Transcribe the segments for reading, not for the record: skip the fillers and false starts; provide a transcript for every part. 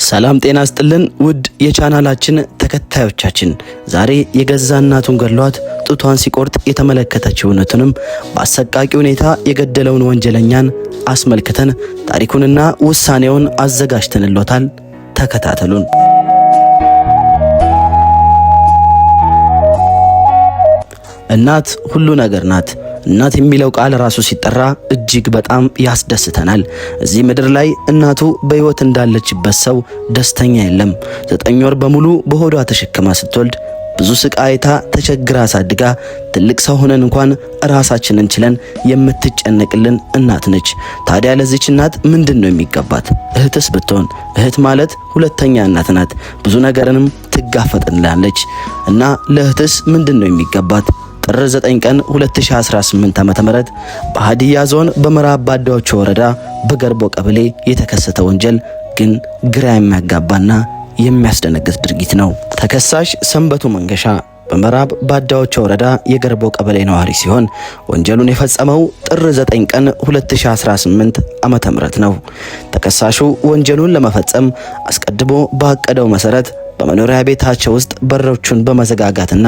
ሰላም ጤና ይስጥልን ውድ የቻናላችን ተከታዮቻችን፣ ዛሬ የገዛ እናቱን ገድሏት ጡቷን ሲቆርጥ የተመለከተችው እውነቱንም በአሰቃቂ ሁኔታ የገደለውን ወንጀለኛን አስመልክተን ታሪኩንና ውሳኔውን አዘጋጅተንልዎታል። ተከታተሉን። እናት ሁሉ ነገር ናት። እናት የሚለው ቃል ራሱ ሲጠራ እጅግ በጣም ያስደስተናል። እዚህ ምድር ላይ እናቱ በሕይወት እንዳለችበት ሰው ደስተኛ የለም። 9 ወር በሙሉ በሆዷ ተሸክማ ስትወልድ ብዙ ስቃይታ ተቸግራ አሳድጋ ትልቅ ሰው ሆነን እንኳን ራሳችንን ችለን የምትጨነቅልን እናት ነች። ታዲያ ለዚች እናት ምንድነው የሚገባት? እህትስ ብትሆን እህት ማለት ሁለተኛ እናት ናት። ብዙ ነገርንም ትጋፈጥልናለች እና ለእህትስ ምንድነው የሚገባት? ጥር 9 ቀን 2018 ዓ.ም በሃዲያ ዞን በምዕራብ ባዳዎቹ ወረዳ በገርቦ ቀበሌ የተከሰተ ወንጀል ግን ግራ የሚያጋባና የሚያስደነግጥ ድርጊት ነው። ተከሳሽ ሰንበቱ መንገሻ በምዕራብ ባዳዎቹ ወረዳ የገርቦ ቀበሌ ነዋሪ ሲሆን ወንጀሉን የፈጸመው ጥር 9 ቀን 2018 ዓ.ም ነው። ተከሳሹ ወንጀሉን ለመፈጸም አስቀድሞ ባቀደው መሰረት በመኖሪያ ቤታቸው ውስጥ በሮቹን በመዘጋጋትና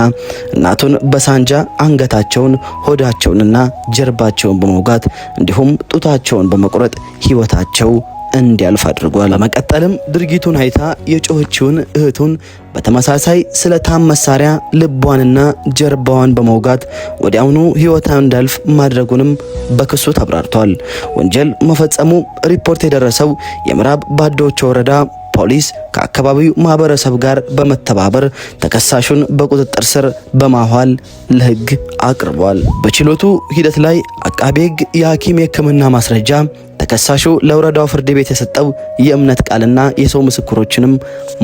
እናቱን በሳንጃ አንገታቸውን፣ ሆዳቸውንና ጀርባቸውን በመውጋት እንዲሁም ጡታቸውን በመቁረጥ ሕይወታቸው እንዲያልፍ አድርጓል። በመቀጠልም ድርጊቱን አይታ የጮኸችውን እህቱን በተመሳሳይ ስለታም መሳሪያ ልቧንና ጀርባዋን በመውጋት ወዲያውኑ ሕይወቷን እንዲያልፍ ማድረጉንም በክሱ ተብራርቷል። ወንጀል መፈጸሙ ሪፖርት የደረሰው የምዕራብ ባዳዎቹ ወረዳ ፖሊስ ከአካባቢው ማህበረሰብ ጋር በመተባበር ተከሳሹን በቁጥጥር ስር በማዋል ለሕግ አቅርቧል። በችሎቱ ሂደት ላይ አቃቤ ሕግ የሐኪም የሕክምና ማስረጃ፣ ተከሳሹ ለወረዳው ፍርድ ቤት የሰጠው የእምነት ቃልና የሰው ምስክሮችንም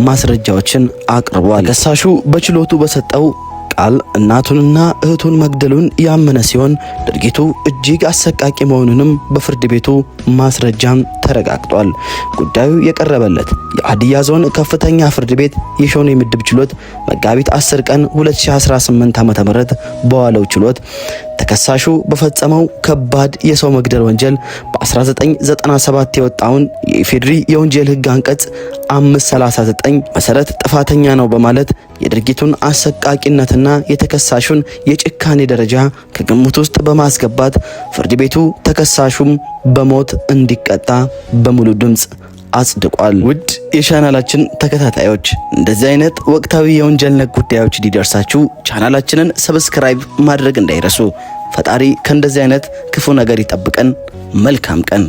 ማስረጃዎችን አቅርቧል። ተከሳሹ በችሎቱ በሰጠው ቃል እናቱንና እህቱን መግደሉን ያመነ ሲሆን ድርጊቱ እጅግ አሰቃቂ መሆኑንም በፍርድ ቤቱ ማስረጃም ተረጋግጧል። ጉዳዩ የቀረበለት የሃዲያ ዞን ከፍተኛ ፍርድ ቤት የሾኔ ምድብ ችሎት መጋቢት 10 ቀን 2018 ዓ.ም በዋለው ችሎት ተከሳሹ በፈጸመው ከባድ የሰው መግደል ወንጀል በ1997 የወጣውን የኢፌድሪ የወንጀል ሕግ አንቀጽ 539 መሰረት ጥፋተኛ ነው በማለት የድርጊቱን አሰቃቂነትና የተከሳሹን የጭካኔ ደረጃ ከግምት ውስጥ በማስገባት ፍርድ ቤቱ ተከሳሹም በሞት እንዲቀጣ በሙሉ ድምጽ አጽድቋል። ውድ የቻናላችን ተከታታዮች እንደዚህ አይነት ወቅታዊ የወንጀል ነክ ጉዳዮች እንዲደርሳችሁ ቻናላችንን ሰብስክራይብ ማድረግ እንዳይረሱ። ፈጣሪ ከእንደዚህ አይነት ክፉ ነገር ይጠብቀን። መልካም ቀን።